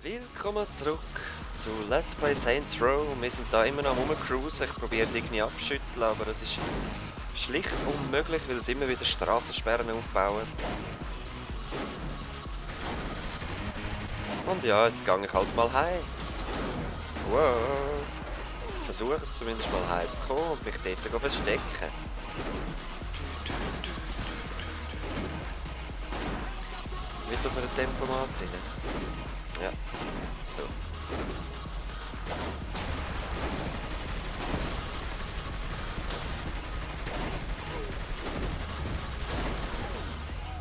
Willkommen zurück zu Let's Play Saints Row. Wir sind da immer noch am rumcruisen. Ich probiere es irgendwie abzuschütteln, aber es ist schlicht unmöglich, weil sie immer wieder Strassensperren aufbauen. Und ja, jetzt gehe ich halt mal heim. Wow. Ich versuche es zumindest mal heimzukommen und mich dort verstecken. Wie tut man den Tempomat rein? Ja, so.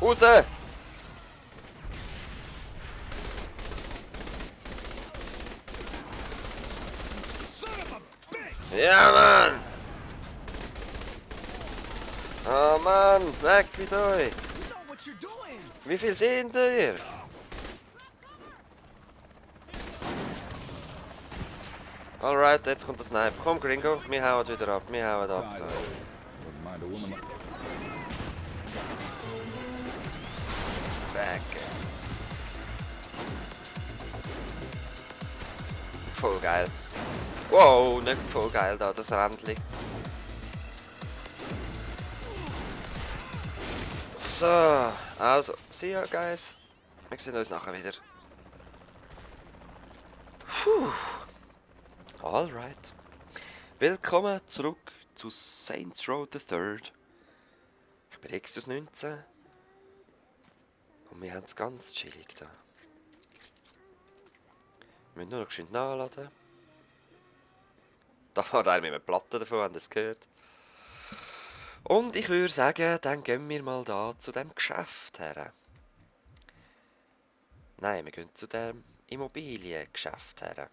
Raus! Ja, Mann! Oh Mann, weg mit euch! Wie viel sind ihr? Alright, jetzt kommt der Sniper. Komm, Gringo, wir hauen wieder ab. Wir hauen ab. Da. Weg. Voll geil. Wow, nicht voll geil da, das Rändchen. So, also, see ya, guys. Wir sehen uns nachher wieder. Puh. Alright. Willkommen zurück zu Saints Row the Third. Ich bin Exodus 19. Und wir haben es ganz chillig da. Wir müssen nur noch geschwind nachladen. Da fährt einer mit einer Platte davon, haben das gehört. Und ich würde sagen, dann gehen wir mal da zu dem Geschäft her. Nein, wir gehen zu dem Immobiliengeschäft her.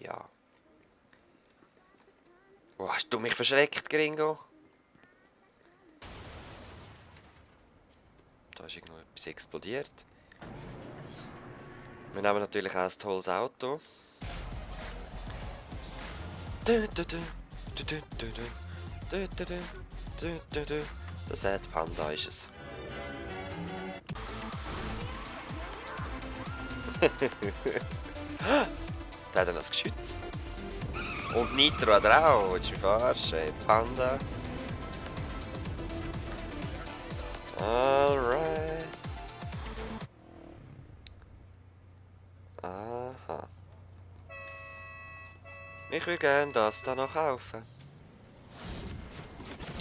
Ja. Oh, hast du mich verschreckt, Gringo? Da ist irgendwo etwas explodiert. Wir nehmen natürlich auch ein tolles Auto. Das hat Panda ist es. Der hat dann das Geschütz. Und Nitro hat er auch. Willst du mich verarschen? Panda. Alright. Aha. Ich würde gerne das da noch kaufen.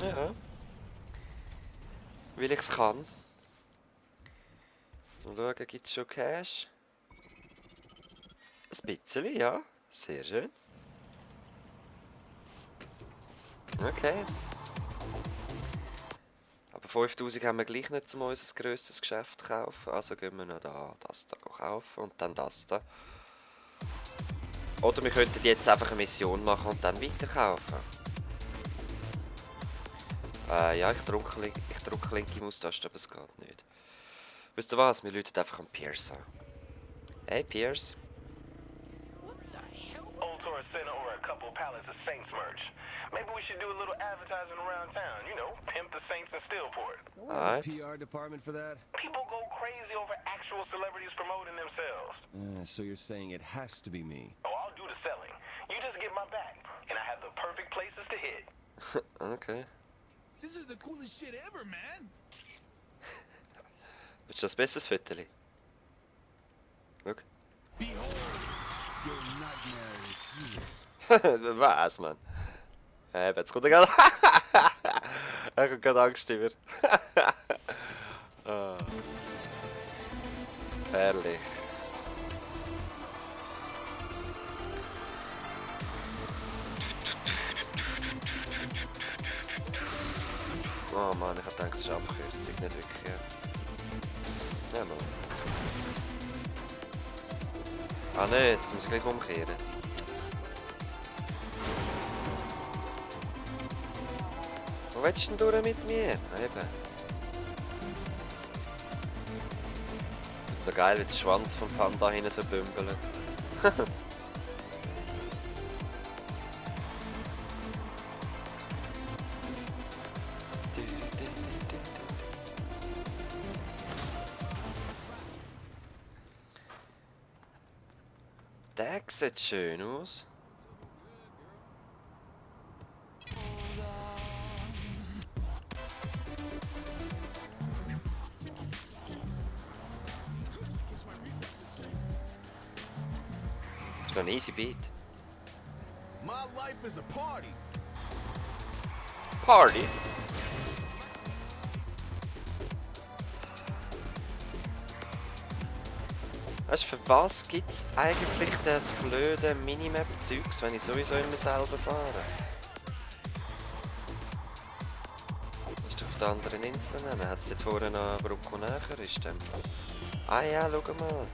Ja. Weil ich es kann. Zum Schauen, gibt es schon Cash? Ein bisschen, ja. Sehr schön. Okay. Aber 5000 haben wir gleich nicht, um unser grösstes Geschäft zu kaufen. Also gehen wir noch da, das da kaufen und dann das da. Oder wir könnten jetzt einfach eine Mission machen und dann weiterkaufen. Ja, ich drücke linke Maustaste, aber es geht nicht. Wisst ihr was? Wir rufen einfach an Pierce an. Hey Pierce. Maybe we should do a little advertising around town, you know, pimp the Saints in Steelport. Alright. PR department for that? People go crazy over actual celebrities promoting themselves. So you're saying it has to be me? Oh, I'll do the selling. You just get my back, and I have the perfect places to hit. Okay. This is the coolest shit ever, man. Willst du das besseres Viertel? Schau. Behold, your nightmare is here. Was, Mann? Jetzt kommt er gerade. Er kommt gerade Angst über. Oh. Herrlich. Oh Mann, ich hab gedacht, das ist Abkürzung, nicht wirklich, ja. Ja, Mann. Ah, nicht, jetzt muss ich gleich umkehren. Wo willst du denn durch mit mir? Eben. Ist geil, wie der Schwanz vom Panda hinten so bümbelt. Der sieht schön aus. Ist noch ein easy Beat. My life is a party. Party? Weißt du, für was gibt es eigentlich das blöde Minimap-Zeugs, wenn ich sowieso immer selber fahre? Das ist doch auf der anderen Insel. Dann hat es dort vorne noch eine Brücke, die näher ist. Dann. Ah ja, schau mal.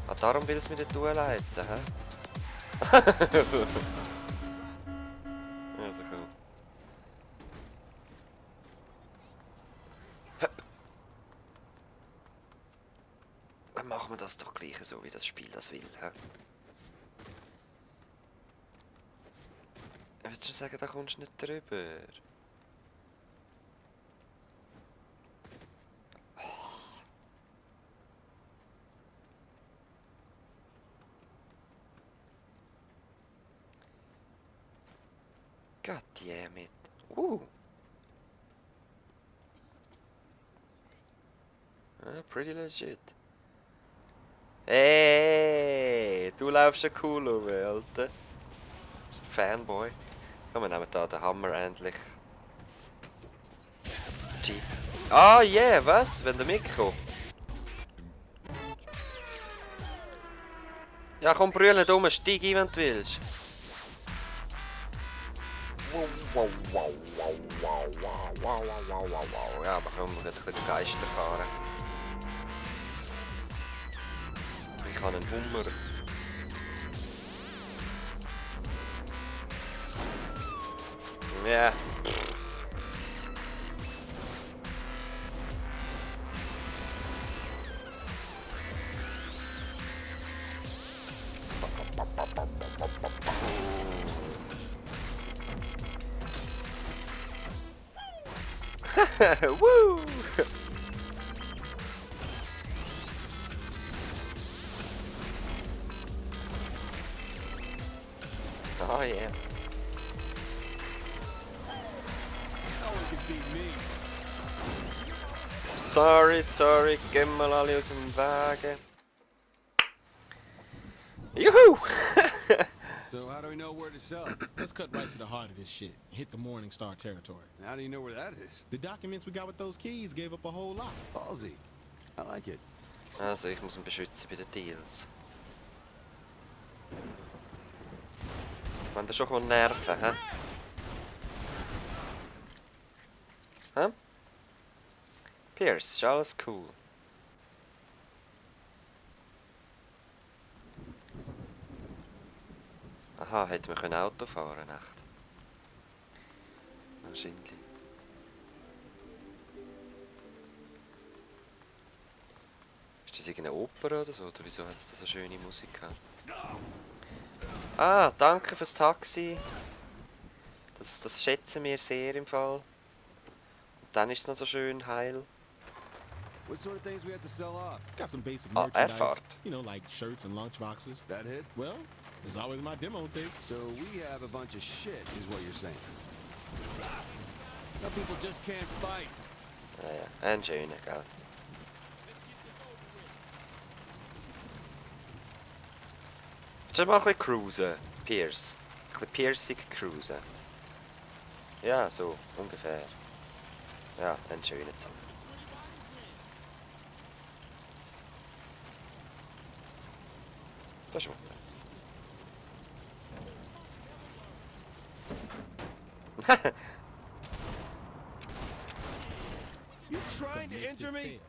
Ah, darum will es mich dort leiten, hä? Also komm. Höpp. Dann machen wir das doch gleich so, wie das Spiel das will, hä? Würdest du sagen, da kommst du nicht drüber? God damn it. Pretty legit. Hey, du läufst ja cool rum, Alter. Das ist ein Fanboy. Komm, wir nehmen da den Hammer endlich. Jeep. Ah, yeah, was? Wenn der mitkommt. Ja, komm, brüll nicht um, steig ein, wenn du willst. Ja, aber komm, wir können ein bisschen Geister fahren. Ich habe einen Hummer. Ja. Woo! Oh yeah. No one can beat me. Sorry, gehen mal alle aus dem Wagen. Juhu! So how do we know where to sell it? Let's cut right to the heart of this shit. Hit the Morningstar territory. And how do you know where that is? The documents we got with those keys gave up a whole lot. Ballsy. I like it. Also, ich muss ihn beschützen bei den Deals. Wenn der schon nerven, hä? Hä? Pierce, ist alles cool. Aha, hätten wir können Auto fahren, echt? Wahrscheinlich. Ist das irgendeine Oper oder so? Oder wieso hat es da so schöne Musik gehabt? Ah, danke fürs Taxi. Das schätzen wir sehr im Fall. Und dann ist es noch so schön heil. What sort of things we have to sell off? Got some basic Ah, merchandise. Erfahrt. You know, like shirts and lunchboxes. That hit? Well, there's always my demo tape. So we have a bunch of shit, is what you're saying. Some people just can't fight. Ja, ja, ein schöner, gell? Willst du mal ein bisschen cruisen, Pierce? Ein bisschen piercig cruisen. Ja, so, ungefähr. Ja, dann schön zusammen. Das ist gut. You trying to injure me?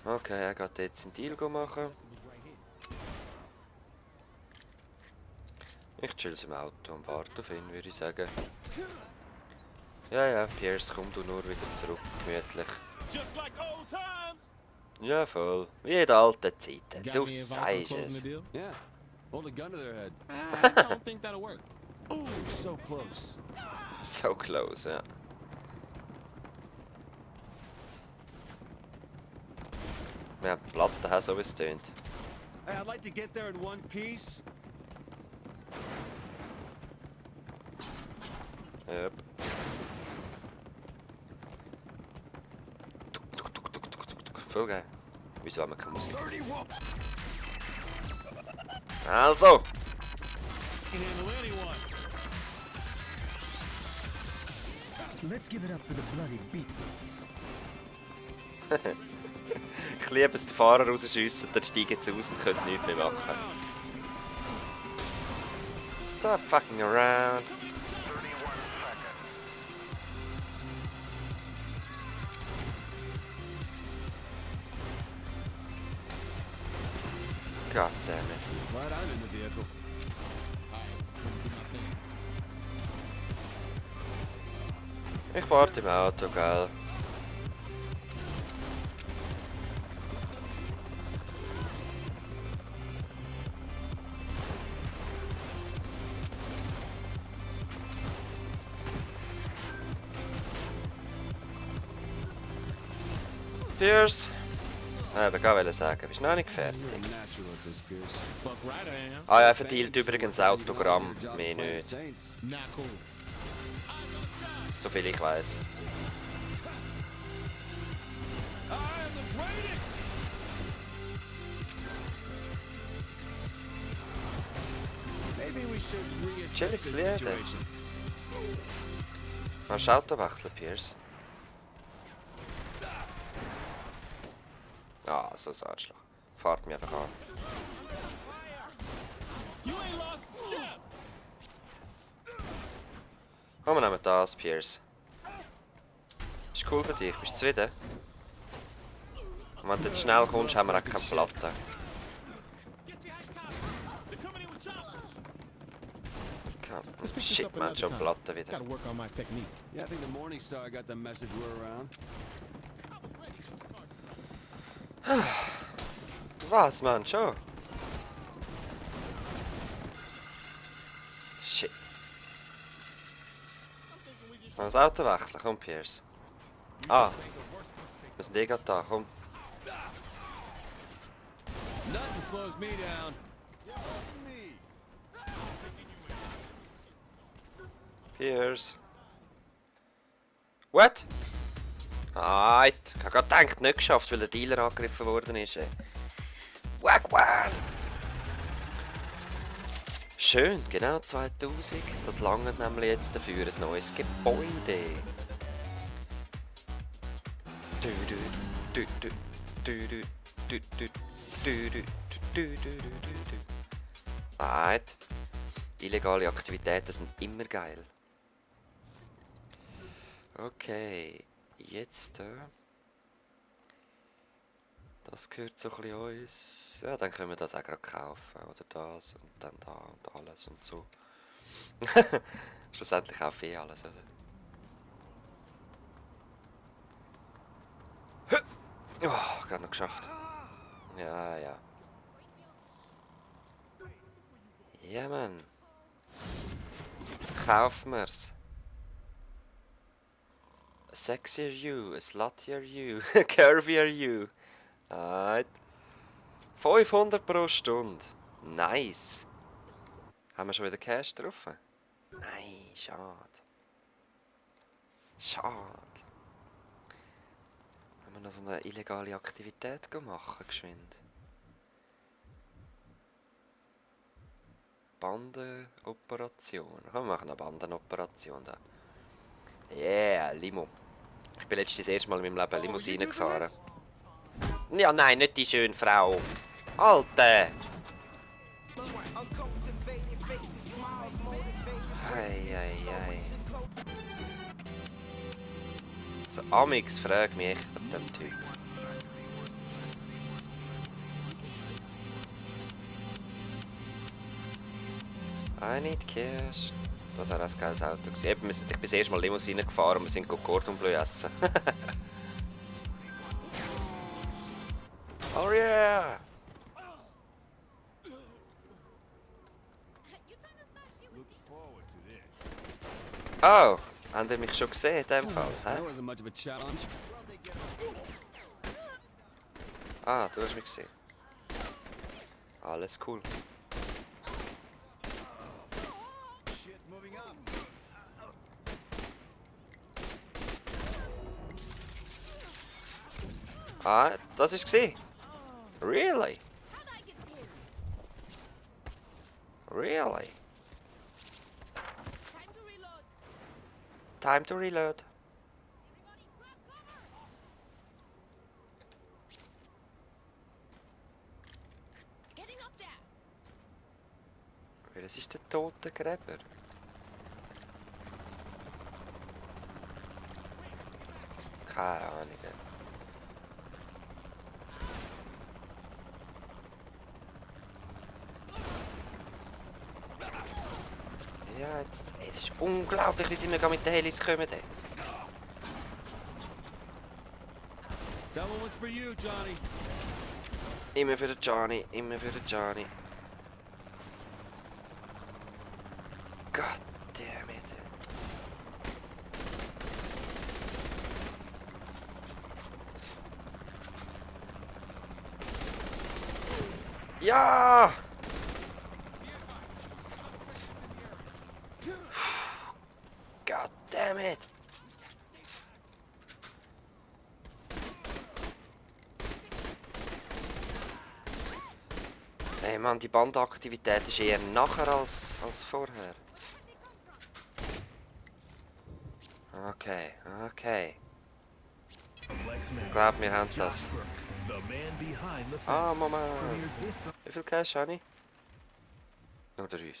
Okay, er geht jetzt einen Deal machen. Ich chill im Auto und warte auf ihn, würde ich sagen. Ja, ja, Pierce, komm du nur wieder zurück, gemütlich. Just like old times. Ja, voll. Wie in den alten Zeiten. Got Du any advice on sagst closing es. the deal? Yeah. Hold a gun to their head. I don't think that'll work. Ooh, so close. So close, ja. Wir haben die Platte, haben, so wie es tönt. Hey, I'd like to get there in one piece. Yep. Voll geil. Wieso haben wir keine Musik? Also! Handle anyone. Let's give it up for the bloody beatniks. Ich liebe es, die Fahrer rausschiessen, dann steigen sie aus und können nichts mehr machen. Stop fucking around. 31 seconds. God damn it. Just glad I'm in the vehicle. Ich warte im Auto, gell? Pierce? Ich wollte sagen, bist du noch nicht fertig? You're a natural at this, Pierce. Fuck right I am. Ah ja, er verteilt übrigens Autogramm, mehr nicht. Saints. Not cool. Soviel ich weiß. I am the greatest. Maybe we should reassess Chilliges this Lied. situation. Kannst du das Auto wechseln, Pierce? Ah, so ein Arschloch. Fahrt mich einfach an. You ain't lost step. Komm, wir nehmen das, Pierce. Ist cool für dich, bist du zufrieden? Und wenn du jetzt schnell kommst, haben wir auch keine Platte. Let's pick this Shit, up man, another schon time. Platte wieder. Gotta work on my technique. Yeah, I think the Morning Star got the message we're around. Was, Mann, schon? Shit. Mal das Auto wechseln, komm, Pierce. Ah. Wir sind eh gerade da, komm. Nothing slows me down. Pierce. What? Ah, ich habe gerade gedacht, nicht geschafft, weil der Dealer angegriffen worden ist. Wagwan! Schön, genau 2000. Das langt nämlich jetzt dafür ein neues Gebäude. Right. Illegale Aktivitäten sind immer geil. Okay, jetzt das gehört so ein bisschen uns. Ja, dann können wir das auch gerade kaufen. Oder das und dann da und alles und so. Schlussendlich auch viel alles, oder? Oh, gerade noch geschafft. Ja, ja. Ja, Mann. Kaufen wir's. A sexier you, a sluttier you, a curvier you. Alright. 500 pro Stunde. Nice. Haben wir schon wieder Cash drauf? Nein, schade. Schade. Haben wir noch so eine illegale Aktivität machen, geschwind. Bandenoperation. Komm, wir machen eine Bandenoperation da. Yeah, Limo. Ich bin letztens das erste Mal in meinem Leben Limousine gefahren. Ja, nein, nicht die schöne Frau. Alter! Hei. So, Amix fragt mich echt ab dem Typ. I need cash. Das war ein geiles Auto. Eben, ich bin das erste Mal Limousine gefahren und wir sind Cordon Bleu essen. Oh yeah! Oh, haben ihr mich schon gesehen in dem Fall? Hä? That wasn't much of a challenge. Ah, du hast mich gesehen. Alles cool. Ah, das ist gesehen. Really? Really? Time to reload. Welches ist der tote Gräber? Keine Ahnung. Ja, jetzt, es ist unglaublich, wie sie mir mit den Helis kommen. Ey. That one was for you, Johnny. Immer für den Johnny, immer für den Johnny. God damn it. Ja! God damn it. Hey Mann, die Bandaktivität ist eher nachher als vorher. Okay, okay. Ich glaube, wir haben das. Ah, Moment. Wie viel Cash habe ich? Nur 3.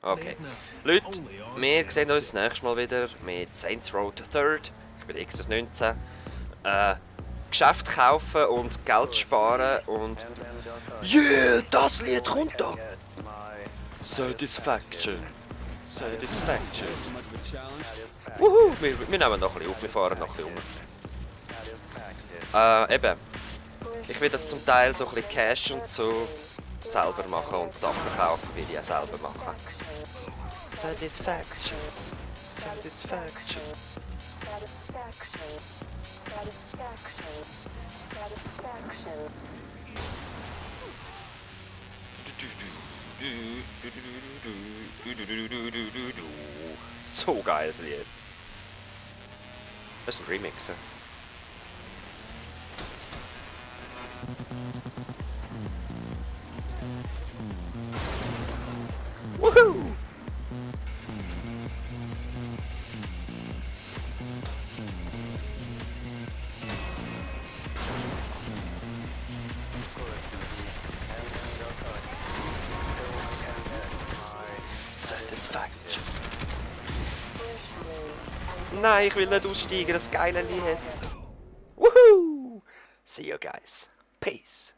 Okay. Leute, wir sehen uns das nächste Mal wieder mit Saints Row the Third. Ich bin Exodus 19. Geschäft kaufen und Geld sparen und... Yeah, das Lied kommt da! Satisfaction. Satisfaction. Too much of a challenge. Wuhu, wir nehmen noch ein bisschen auf, wir fahren noch ein bisschen um. Eben. Ich werde zum Teil so ein bisschen Cash und so selber machen und Sachen kaufen, will ich auch selber machen. Satisfaction. Satisfaction. So geiles Lied. Das ist ein Remix. Woohoo! Satisfaction. Nein, ich will nicht aussteigen, das geile Lied. Woohoo! See you guys. Peace.